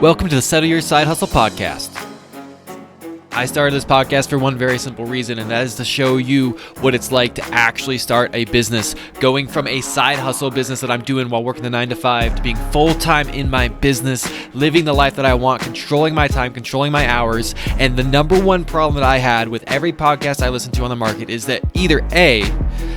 Welcome to the Settle Your Side Hustle podcast. I started this podcast for one very simple reason, and that is to show you what it's like to actually start a business. Going from a side hustle business that I'm doing while working the 9 to 5 to being full-time in my business, living the life that I want, controlling my time, controlling my hours. And the number one problem that I had with every podcast I listen to on the market is that either A,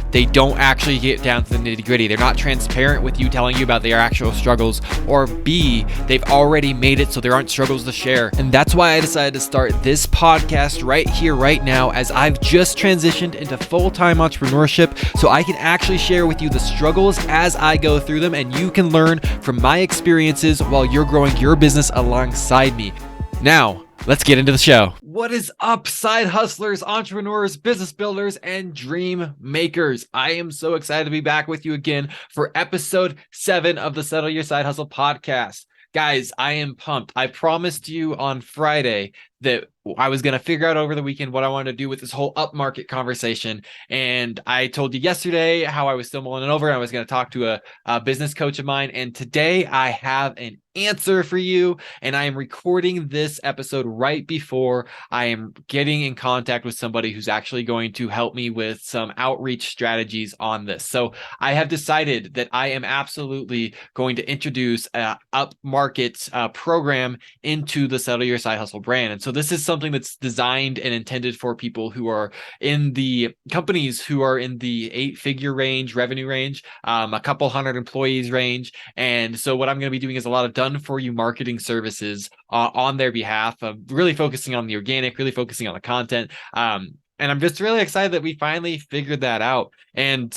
they don't actually get down to the nitty-gritty. They're not transparent with you, telling you about their actual struggles, or B, they've already made it so there aren't struggles to share. And that's why I decided to start this podcast right here, right now, as I've just transitioned into full-time entrepreneurship, so I can actually share with you the struggles as I go through them, and you can learn from my experiences while you're growing your business alongside me. Now, let's get into the show. What is up, side hustlers, entrepreneurs, business builders, and dream makers? I am so excited to be back with you again for episode 7 of the Settle Your Side Hustle podcast. Guys, I am pumped. I promised you on Friday that I was going to figure out over the weekend what I wanted to do with this whole upmarket conversation. And I told you yesterday how I was still mulling it over. And I was going to talk to a business coach of mine. And today I have an answer for you. And I am recording this episode right before I am getting in contact with somebody who's actually going to help me with some outreach strategies on this. So I have decided that I am absolutely going to introduce an upmarket program into the Settle Your Side Hustle brand. And so this is something that's designed and intended for people who are in the companies who are in the 8-figure range, revenue range, a couple hundred employees range. And so what I'm going to be doing is a lot of done for you marketing services on their behalf, of really focusing on the organic, really focusing on the content. And I'm just really excited that we finally figured that out. And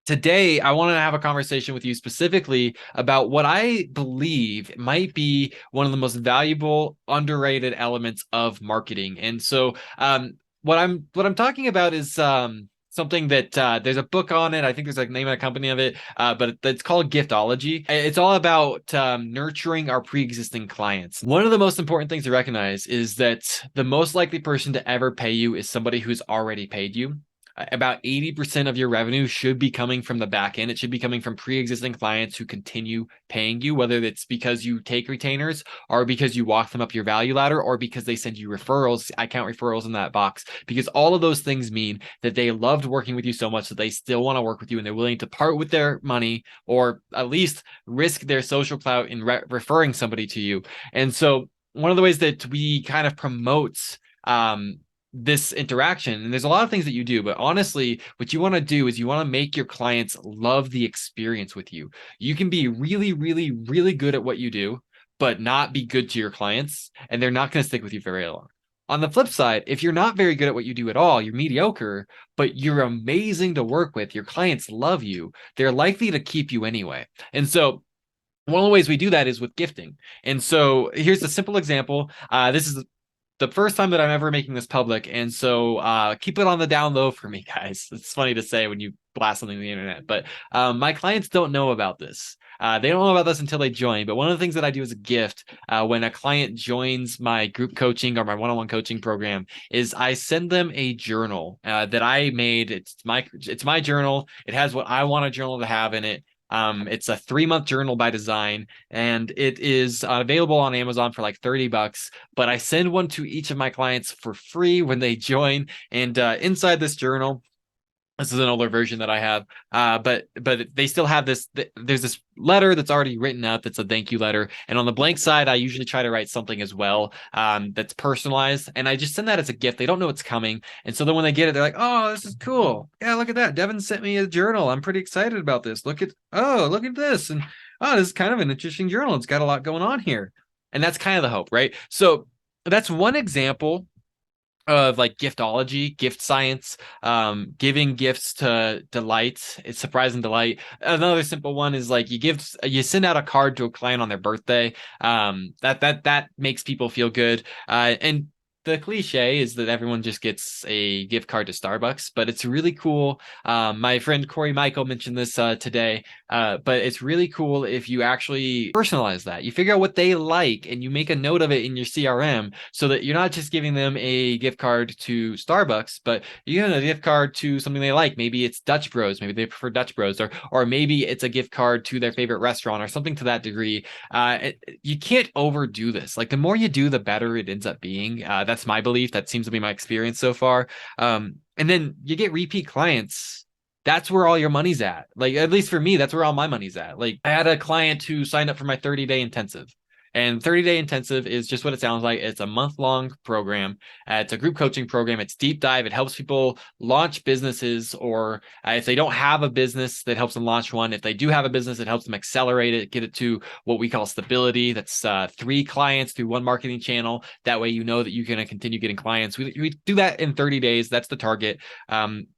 today, I want to have a conversation with you specifically about what I believe might be one of the most valuable, underrated elements of marketing. And so, what I'm talking about is something that there's a book on it. I think there's a name of a company of it, but it's called Giftology. It's all about nurturing our pre-existing clients. One of the most important things to recognize is that the most likely person to ever pay you is somebody who's already paid you. About 80% of your revenue should be coming from the back end. It should be coming from pre-existing clients who continue paying you, whether it's because you take retainers or because you walk them up your value ladder or because they send you referrals. I count referrals in that box because all of those things mean that they loved working with you so much that they still want to work with you and they're willing to part with their money or at least risk their social clout in referring somebody to you. And so one of the ways that we kind of promote this interaction, and there's a lot of things that you do, but honestly, what you want to do is you want to make your clients love the experience with you. You can be really, really, really good at what you do, but not be good to your clients, and they're not going to stick with you for very long. On the flip side, if you're not very good at what you do at all, you're mediocre, but you're amazing to work with, your clients love you, they're likely to keep you anyway. And so one of the ways we do that is with gifting. And so here's a simple example. This is the first time that I'm ever making this public. And so keep it on the down low for me, guys. It's funny to say when you blast something on the internet, but my clients don't know about this. They don't know about this until they join. But one of the things that I do as a gift when a client joins my group coaching or my one-on-one coaching program is I send them a journal that I made. It's my journal. It has what I want a journal to have in it. It's a 3-month journal by design, and it is available on Amazon for like $30, but I send one to each of my clients for free when they join. And inside this journal, this is an older version that I have, but they still have this. There's this letter that's already written out that's a thank you letter, and on the blank side, I usually try to write something as well that's personalized, and I just send that as a gift. They don't know it's coming, and so then when they get it, they're like, "Oh, this is cool! Yeah, look at that. Devin sent me a journal. I'm pretty excited about this. Look at this, and oh, this is kind of an interesting journal. It's got a lot going on here," and that's kind of the hope, right? So that's one example of like giftology, gift science, giving gifts to delight. It's surprise and delight. Another simple one is like you send out a card to a client on their birthday. That makes people feel good. And the cliche is that everyone just gets a gift card to Starbucks, but it's really cool. My friend Corey Michael mentioned this today, but it's really cool if you actually personalize that. You figure out what they like and you make a note of it in your CRM so that you're not just giving them a gift card to Starbucks, but you give them a gift card to something they like. Maybe it's Dutch Bros. Maybe they prefer Dutch Bros, or maybe it's a gift card to their favorite restaurant or something to that degree. You can't overdo this. Like the more you do, the better it ends up being. That's my belief. That seems to be my experience so far. And then you get repeat clients. That's where all your money's at. Like, at least for me, that's where all my money's at. Like, I had a client who signed up for my 30-day intensive. And 30-day intensive is just what it sounds like. It's a month-long program. It's a group coaching program. It's deep dive. It helps people launch businesses, or if they don't have a business, that helps them launch one. If they do have a business, it helps them accelerate it, get it to what we call stability. That's 3 clients through 1 marketing channel. That way, you know that you're going to continue getting clients. We do that in 30 days. That's the target.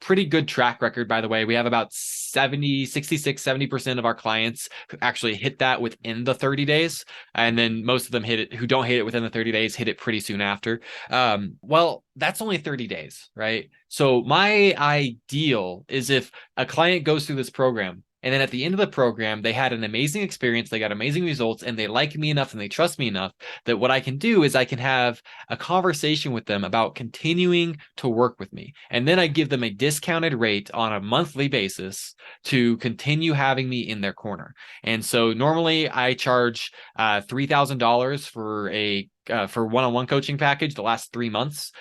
Pretty good track record, by the way. We have about 70% of our clients who actually hit that within the 30 days. And then most of them hit it, who don't hit it within the 30 days, hit it pretty soon after. Well, that's only 30 days, right? So my ideal is if a client goes through this program, and then at the end of the program, they had an amazing experience, they got amazing results, and they like me enough and they trust me enough that what I can do is I can have a conversation with them about continuing to work with me. And then I give them a discounted rate on a monthly basis to continue having me in their corner. And so normally I charge $3,000 for one-on-one coaching package the last 3 months.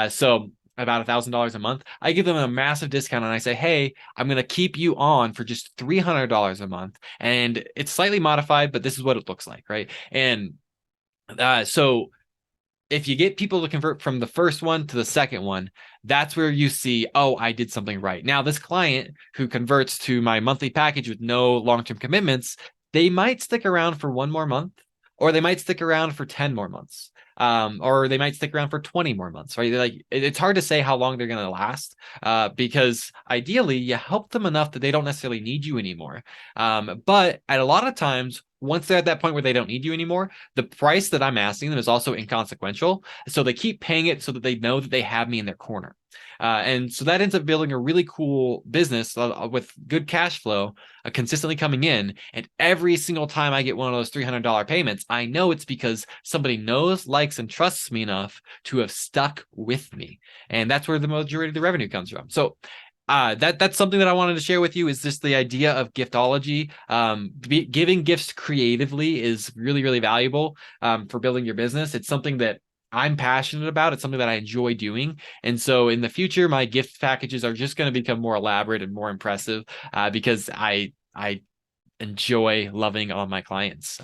So about $1,000 a month. I give them a massive discount and I say, hey, I'm going to keep you on for just $300 a month. And it's slightly modified, but this is what it looks like, right? And so if you get people to convert from the first one to the second one, that's where you see, oh, I did something right. Now, this client who converts to my monthly package with no long-term commitments, they might stick around for 1 more month, or they might stick around for 10 more months. Or they might stick around for 20 more months, right? Like, it's hard to say how long they're going to last, because ideally you help them enough that they don't necessarily need you anymore. But at a lot of times, once they're at that point where they don't need you anymore, the price that I'm asking them is also inconsequential. So they keep paying it so that they know that they have me in their corner. And so that ends up building a really cool business with good cash flow, consistently coming in. And every single time I get one of those $300 payments, I know it's because somebody knows, likes, and trusts me enough to have stuck with me. And that's where the majority of the revenue comes from. So that's something that I wanted to share with you, is just the idea of giftology. Giving gifts creatively is really, really valuable for building your business. It's something that I'm passionate about. It's something that I enjoy doing. And so in the future, my gift packages are just going to become more elaborate and more impressive because I enjoy loving all my clients.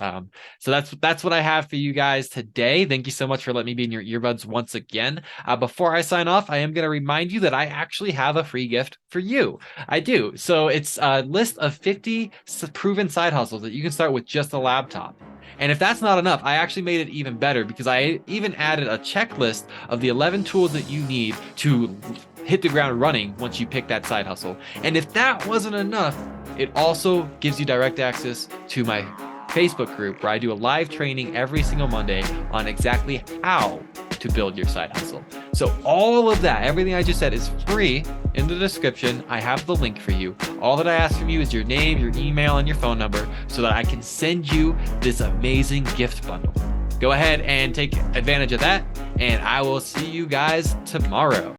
So that's what I have for you guys today. Thank you so much for letting me be in your earbuds once again. Before I sign off, I am going to remind you that I actually have a free gift for you. I do. So it's a list of 50 proven side hustles that you can start with just a laptop. And if that's not enough, I actually made it even better because I even added a checklist of the 11 tools that you need to hit the ground running once you pick that side hustle. And if that wasn't enough, it also gives you direct access to my Facebook group where I do a live training every single Monday on exactly how to build your side hustle. So all of that, everything I just said, is free in the description. I have the link for you. All that I ask from you is your name, your email, and your phone number so that I can send you this amazing gift bundle. Go ahead and take advantage of that, and I will see you guys tomorrow.